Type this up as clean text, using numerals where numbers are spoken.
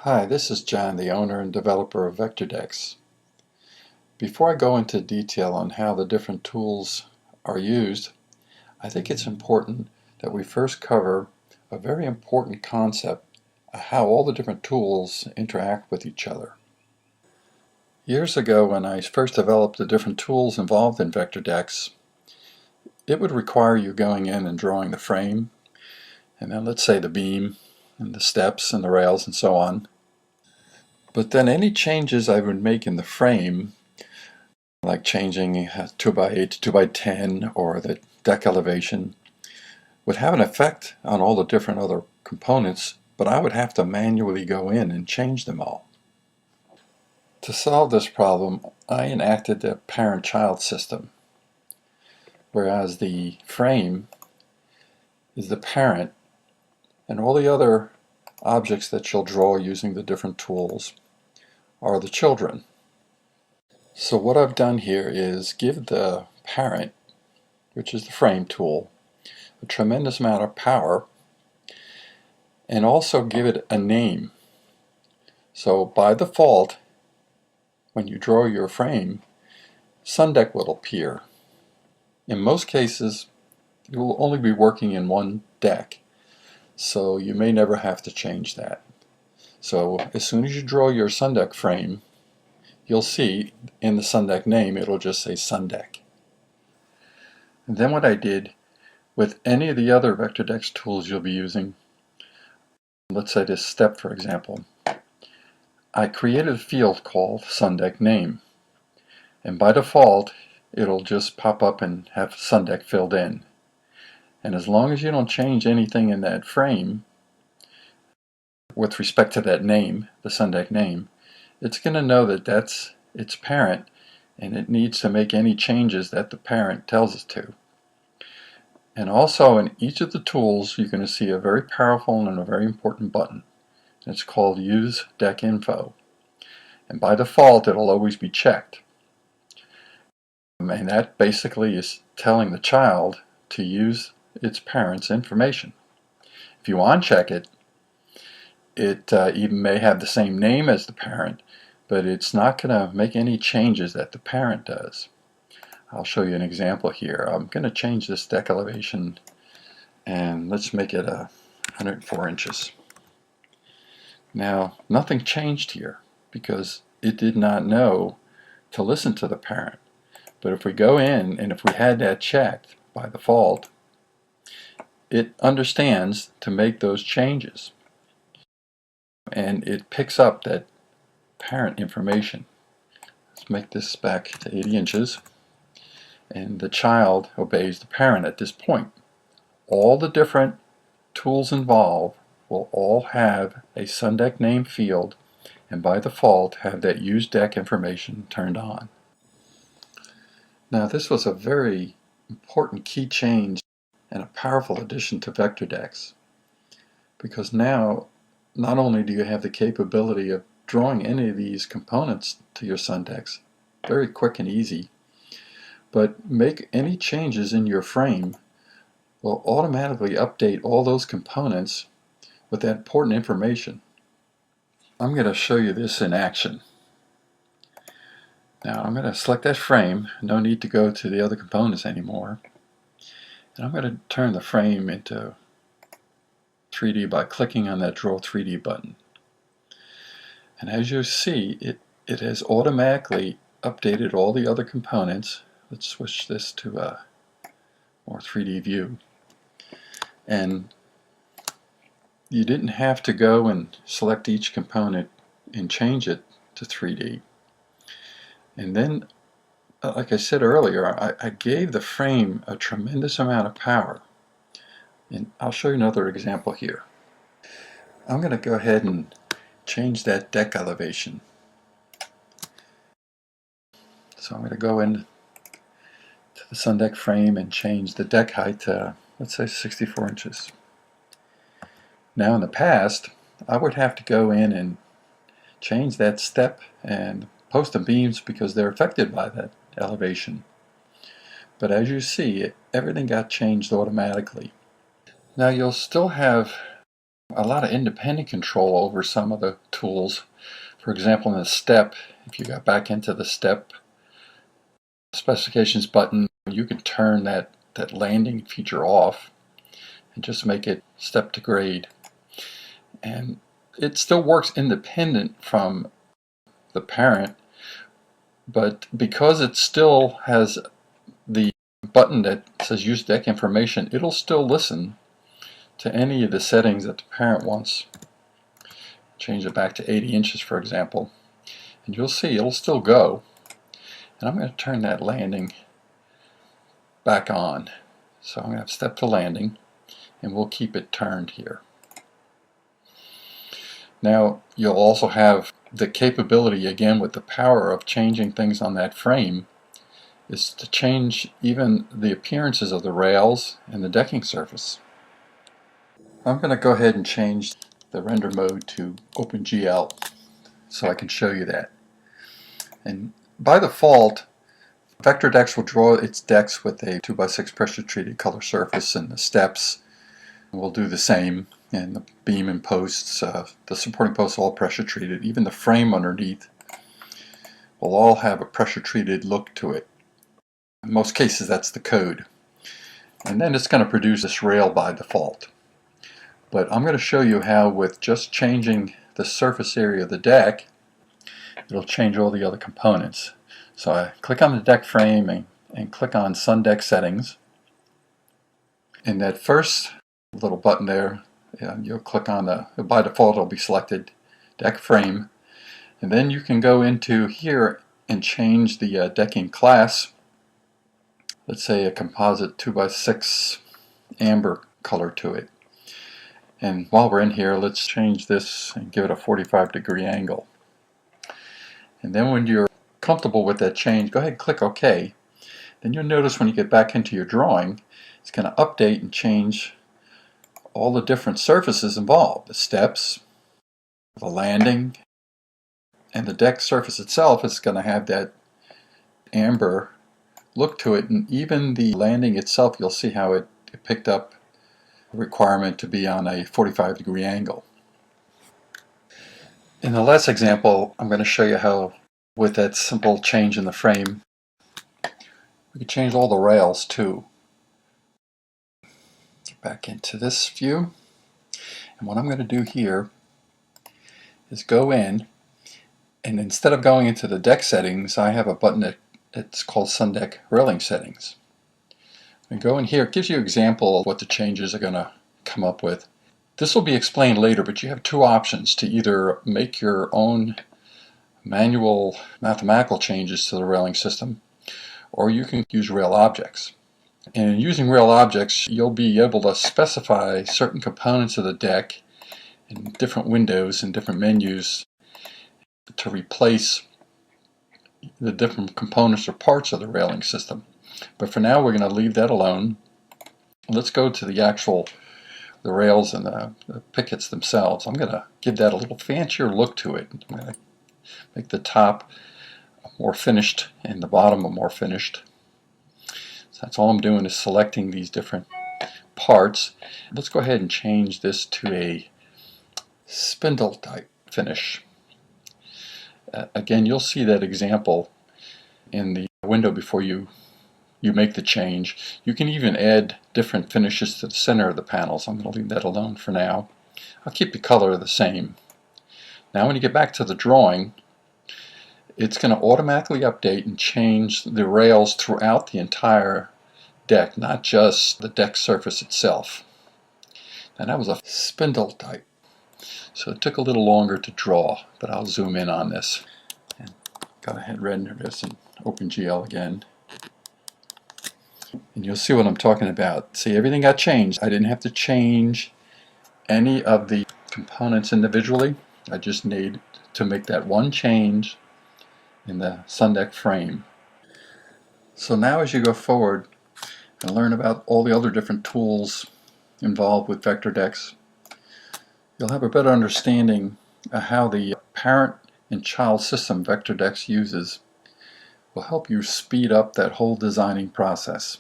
Hi, this is John, the owner and developer of VectorDecks. Before I go into detail on how the different tools are used, I think it's important that we first cover a very important concept of how all the different tools interact with each other. Years ago, when I first developed the different tools involved in VectorDecks, it would require you going in and drawing the frame, and then let's say the beam, and the steps, and the rails, and so on. But then any changes I would make in the frame, like changing 2x8 to 2x10 or the deck elevation, would have an effect on all the different other components, but I would have to manually go in and change them all. To solve this problem, I enacted the parent-child system, whereas the frame is the parent, and all the other objects that you'll draw using the different tools are the children. So what I've done here is give the parent, which is the frame tool, a tremendous amount of power, and also give it a name. So by default, when you draw your frame, Sundeck will appear. In most cases, you will only be working in one deck, so you may never have to change that. So as soon as you draw your Sundeck frame, you'll see in the Sundeck name it'll just say Sundeck. And then what I did with any of the other VectorDecks tools you'll be using, let's say this step for example, I created a field called Sundeck name, and by default it'll just pop up and have Sundeck filled in. And as long as you don't change anything in that frame with respect to that name, the Sundeck name, it's going to know that that's its parent, and it needs to make any changes that the parent tells it to. And also in each of the tools you're going to see a very powerful and a very important button. It's called Use Deck Info. And by default it'll always be checked. And that basically is telling the child to use its parent's information. If you uncheck it, it even may have the same name as the parent, but it's not going to make any changes that the parent does. I'll show you an example here. I'm going to change this deck elevation and let's make it 104 inches. Now nothing changed here because it did not know to listen to the parent. But if we go in and if we had that checked by default, it understands to make those changes. And it picks up that parent information. Let's make this back to 80 inches. And the child obeys the parent at this point. All the different tools involved will all have a Sundeck name field, and by default have that use deck information turned on. Now this was a very important key change and a powerful addition to VectorDecks, because now not only do you have the capability of drawing any of these components to your Sundecks very quick and easy, but make any changes in your frame will automatically update all those components with that important information. I'm going to show you this in action. Now I'm going to select that frame, no need to go to the other components anymore, and I'm going to turn the frame into 3D by clicking on that Draw 3D button. And as you see, it has automatically updated all the other components. Let's switch this to a more 3D view. And you didn't have to go and select each component and change it to 3D. And then, like I said earlier, I gave the frame a tremendous amount of power. And I'll show you another example here. I'm going to go ahead and change that deck elevation. So I'm going to go in to the Sundeck frame and change the deck height to, let's say, 64 inches. Now in the past, I would have to go in and change that step and post the beams because they're affected by that elevation. But as you see, everything got changed automatically. Now you'll still have a lot of independent control over some of the tools. For example, in the step, if you got back into the step specifications button, you can turn that landing feature off and just make it step to grade. And it still works independent from the parent, but because it still has the button that says use deck information, it'll still listen to any of the settings that the parent wants. Change it back to 80 inches, for example, and you'll see it'll still go. And I'm going to turn that landing back on. So I'm going to have step to landing, and we'll keep it turned here. Now you'll also have the capability, again with the power of changing things on that frame, is to change even the appearances of the rails and the decking surface. I'm going to go ahead and change the render mode to OpenGL so I can show you that. And by default, VectorDecks will draw its decks with a 2x6 pressure treated color surface, and the steps will do the same, and the beam and posts, the supporting posts, all pressure treated. Even the frame underneath will all have a pressure treated look to it. In most cases that's the code. And then it's going to produce this rail by default. But I'm going to show you how, with just changing the surface area of the deck, it'll change all the other components. So I click on the deck frame and click on Sun Deck Settings. In that first little button there, you'll click on by default it'll be selected deck frame. And then you can go into here and change the decking class. Let's say a composite 2x6 amber color to it. And while we're in here, let's change this and give it a 45-degree angle. And then when you're comfortable with that change, go ahead and click OK. Then you'll notice when you get back into your drawing, it's going to update and change all the different surfaces involved. The steps, the landing, and the deck surface itself is going to have that amber look to it. And even the landing itself, you'll see how it picked up requirement to be on a 45-degree angle. In the last example, I'm going to show you how, with that simple change in the frame, we can change all the rails too. Get back into this view, and what I'm going to do here is go in, and instead of going into the deck settings, I have a button that's called Sun Deck Railing Settings. And go in here, it gives you an example of what the changes are going to come up with. This will be explained later, but you have two options to either make your own manual mathematical changes to the railing system, or you can use rail objects. And in using rail objects, you'll be able to specify certain components of the deck in different windows and different menus to replace the different components or parts of the railing system. But for now, we're going to leave that alone. Let's go to the rails and the pickets themselves. I'm going to give that a little fancier look to it. I'm going to make the top more finished and the bottom more finished. So that's all I'm doing, is selecting these different parts. Let's go ahead and change this to a spindle type finish. Again, you'll see that example in the window before you make the change. You can even add different finishes to the center of the panels. I'm going to leave that alone for now. I'll keep the color the same. Now when you get back to the drawing, it's going to automatically update and change the rails throughout the entire deck, not just the deck surface itself. And that was a spindle type, so it took a little longer to draw, but I'll zoom in on this. And go ahead and render this in OpenGL again. And you'll see what I'm talking about. See, everything got changed. I didn't have to change any of the components individually. I just need to make that one change in the Sun Deck frame. So now as you go forward and learn about all the other different tools involved with VectorDecks, you'll have a better understanding of how the parent and child system VectorDecks uses will help you speed up that whole designing process.